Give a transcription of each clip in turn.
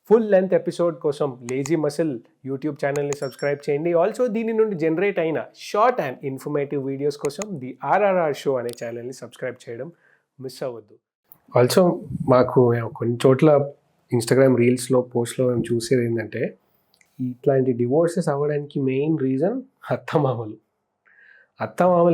Full length episode కోసం lazy muscle YouTube ఛానల్ని subscribe చేయండి. ఆల్సో దీని నుండి జనరేట్ అయిన షార్ట్ అండ్ ఇన్ఫర్మేటివ్ వీడియోస్ కోసం ది ఆర్ఆర్ఆర్ షో అనే ఛానల్ని సబ్స్క్రైబ్ చేయడం మిస్ అవ్వద్దు. ఆల్సో మాకు కొన్ని చోట్ల ఇన్స్టాగ్రామ్ రీల్స్లో పోస్ట్లో మేము చూసేది ఏంటంటే ఇట్లాంటి డివోర్సెస్ అవ్వడానికి మెయిన్ రీజన్ అత్తమామలు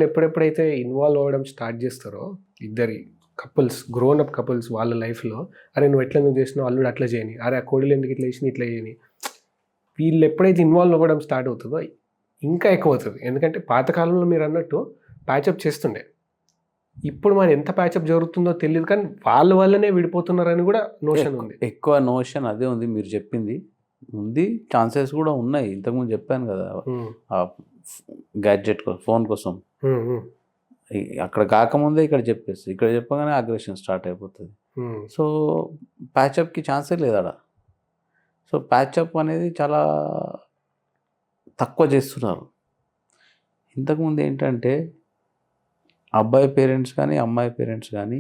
ఎప్పుడెప్పుడైతే ఇన్వాల్వ్ అవ్వడం స్టార్ట్ చేస్తారో ఇద్దరి కపుల్స్, గ్రోన్ అప్ కపుల్స్ వాళ్ళ లైఫ్లో, అరే నువ్వు ఎట్లా నువ్వు చేసినావు, అల్లుడు అట్లా చేయని, అరే ఆ కోడలు ఎందుకు ఇట్లా చేసిన ఇట్లా చేయని, వీళ్ళు ఎప్పుడైతే ఇన్వాల్వ్ అవ్వడం స్టార్ట్ అవుతుందో ఇంకా ఎక్కువ అవుతుంది. ఎందుకంటే పాతకాలంలో మీరు అన్నట్టు ప్యాచప్ చేస్తుండే, ఇప్పుడు మరి ఎంత ప్యాచప్ జరుగుతుందో తెలియదు, కానీ వాళ్ళ వల్లనే విడిపోతున్నారని కూడా నోషన్ ఉంది. ఎక్కువ నోషన్ అదే ఉంది. మీరు చెప్పింది ఉంది, ఛాన్సెస్ కూడా ఉన్నాయి. ఇంతకుముందు చెప్పాను కదా, గ్యాడ్జెట్ ఫోన్ కోసం అక్కడ కాకముందే ఇక్కడ చెప్పేసి, ఇక్కడ చెప్పగానే అగ్రెషన్ స్టార్ట్ అయిపోతుంది. సో ప్యాచప్కి ఛాన్సే లేదు అక్కడ. సో ప్యాచప్ అనేది చాలా తక్కువ చేస్తున్నారు. ఇంతకుముందు ఏంటంటే అబ్బాయి పేరెంట్స్ కానీ అమ్మాయి పేరెంట్స్ కానీ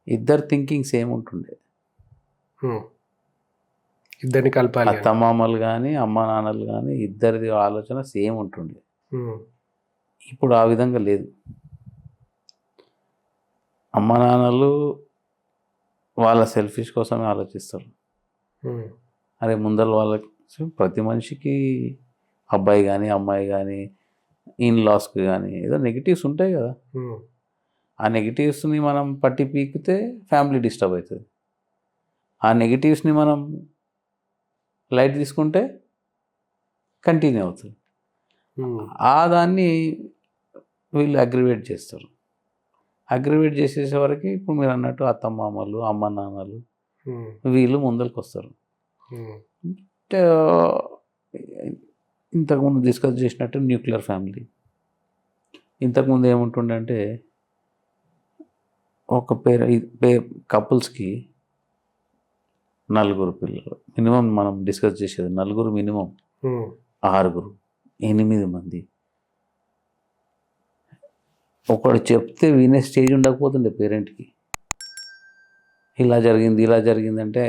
ఇద్దరు థింకింగ్ సేమ్ ఉంటుండే. ఇద్దరిని కలపాలి, అత్తమామలు కానీ అమ్మ నాన్నలు కానీ ఇద్దరిది ఆలోచన సేమ్ ఉంటుండే. ఇప్పుడు ఆ విధంగా లేదు. అమ్మ నాన్నలు వాళ్ళ సెల్ఫిష్ కోసమే ఆలోచిస్తారు. అరే ముందర వాళ్ళకి ప్రతి మనిషికి అబ్బాయి కానీ అమ్మాయి కానీ ఇన్లాస్కి కానీ ఏదో నెగిటివ్స్ ఉంటాయి కదా. ఆ నెగిటివ్స్ని మనం పట్టి పీకితే ఫ్యామిలీ డిస్టర్బ్ అవుతుంది. ఆ నెగిటివ్స్ని మనం లైట్ తీసుకుంటే కంటిన్యూ అవుతుంది. ఆ దాన్ని వీళ్ళు అగ్రివేట్ చేస్తారు. అగ్రివేట్ చేసేసే వరకు ఇప్పుడు మీరు అన్నట్టు అత్తమామలు అమ్మ నాన్నలు వీళ్ళు ముందరికి వస్తారు. ఇంతకుముందు డిస్కస్ చేసినట్టు న్యూక్లియర్ ఫ్యామిలీ. ఇంతకుముందు ఏముంటుండే అంటే ఒక కపుల్స్కి 4 పిల్లలు మినిమం. మనం డిస్కస్ చేసేది 4 మినిమం, 6, 8 మంది. ఒకడు చెప్తే వినే స్టేజ్ ఉండకపోతుండే పేరెంట్కి. ఇలా జరిగింది అంటే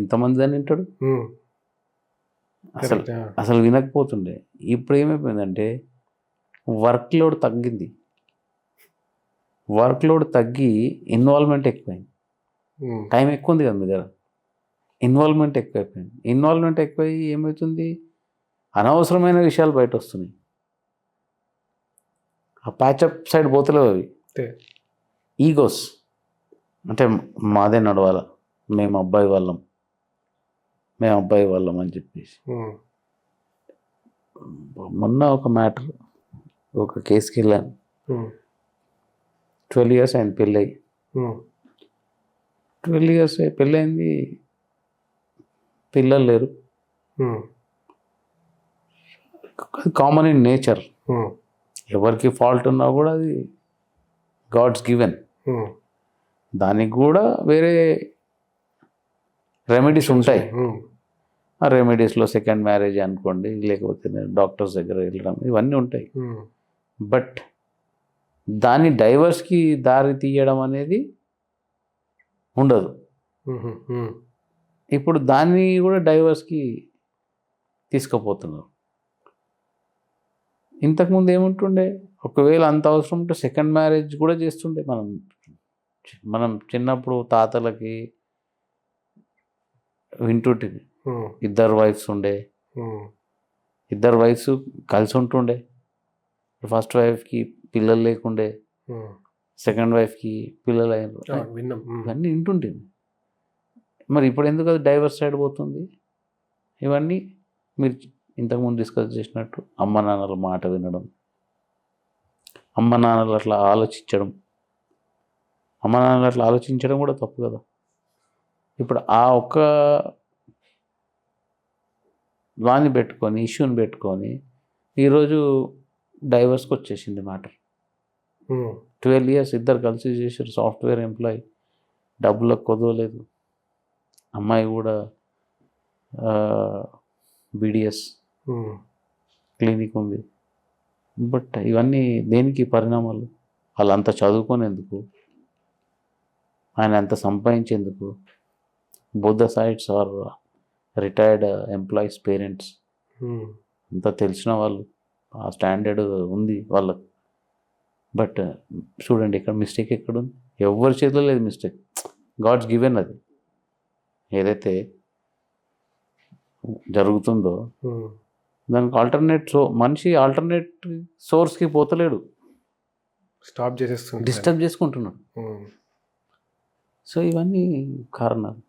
ఇంతమంది అని వింటాడు. అసలు వినకపోతుండే. ఇప్పుడు ఏమైపోయిందంటే వర్క్ లోడ్ తగ్గింది. వర్క్ లోడ్ తగ్గి ఇన్వాల్వ్మెంట్ ఎక్కువైంది. టైం ఎక్కువ ఉంది కదా మీ దగ్గర, ఇన్వాల్వ్మెంట్ ఎక్కువైపోయింది. ఇన్వాల్వ్మెంట్ ఎక్కువై ఏమవుతుంది, అనవసరమైన విషయాలు బయట వస్తున్నాయి. ఆ ప్యాచప్ సైడ్ పోతలేవు అవి. ఈగోస్ అంటే మాదే నడవాల, మేము అబ్బాయి వాళ్ళం అని చెప్పేసి. మొన్న ఒక మ్యాటర్, ఒక కేసుకి వెళ్ళాను. 12 years అయింది పెళ్ళయి. 12 years పెళ్ళయింది, పిల్లలు లేరు. Common in nature. ఎవరికి ఫాల్ట్ ఉన్నా కూడా అది గాడ్స్ గివెన్. దానికి కూడా వేరే రెమెడీస్ ఉంటాయి. ఆ రెమెడీస్లో సెకండ్ మ్యారేజ్ అనుకోండి, లేకపోతే డాక్టర్స్ దగ్గర వెళ్ళడం, ఇవన్నీ ఉంటాయి. బట్ దాన్ని డైవర్స్కి దారి తీయడం అనేది ఉండదు. ఇప్పుడు దాన్ని కూడా డైవర్స్కి తీసుకుపోతున్నారు. ఇంతకుముందు ఏముంటుండే, ఒకవేళ అంత అవసరం ఉంటే సెకండ్ మ్యారేజ్ కూడా చేస్తుండే. మనం చిన్నప్పుడు తాతలకి వింటుంటివి, 2 వైఫ్స్ ఉండే, 2 వైఫ్స్ కలిసి ఉంటుండే. ఫస్ట్ వైఫ్కి పిల్లలు లేకుండే, సెకండ్ వైఫ్కి పిల్లలు అయినారు, ఇవన్నీ వింటుంటుంది. మరి ఇప్పుడు ఎందుకు అది డైవర్స్ సైడ్ పోతుంది? ఇవన్నీ మీరు ఇంతకుముందు డిస్కస్ చేసినట్టు అమ్మ నాన్నల మాట వినడం, అమ్మ నాన్నలు అట్లా ఆలోచించడం కూడా తప్పు కదా. ఇప్పుడు ఆ ఒక్క వాణ్ణి పెట్టుకొని, ఇష్యూని పెట్టుకొని ఈరోజు డైవర్స్కి వచ్చేసింది మ్యాటర్. 12 years ఇద్దరు కలిసి చేశారు. సాఫ్ట్వేర్ ఎంప్లాయీ, డబ్బులకు కొదవలేదు. అమ్మాయి కూడా BDS క్లినిక్ ఉంది. బట్ ఇవన్నీ దేనికి పరిణామాలు? వాళ్ళు అంత చదువుకోనేందుకు, ఆయన అంత సంపాదించేందుకు? Both the sides are retired employees parents అంతా తెలిసిన వాళ్ళు, ఆ స్టాండర్డ్ ఉంది వాళ్ళకు. బట్ చూడండి ఇక్కడ మిస్టేక్ ఎక్కడుంది? ఎవరి చేతిలో లేదు మిస్టేక్, గాడ్స్ గివెన్. అది ఏదైతే జరుగుతుందో దానికి ఆల్టర్నేట్ మనిషి ఆల్టర్నేట్ సోర్స్కి పోతలేడు, స్టాప్ చేసేస్తుంది, డిస్టర్బ్ చేసుకుంటున్నాడు. సో ఇవన్నీ కారణాలు.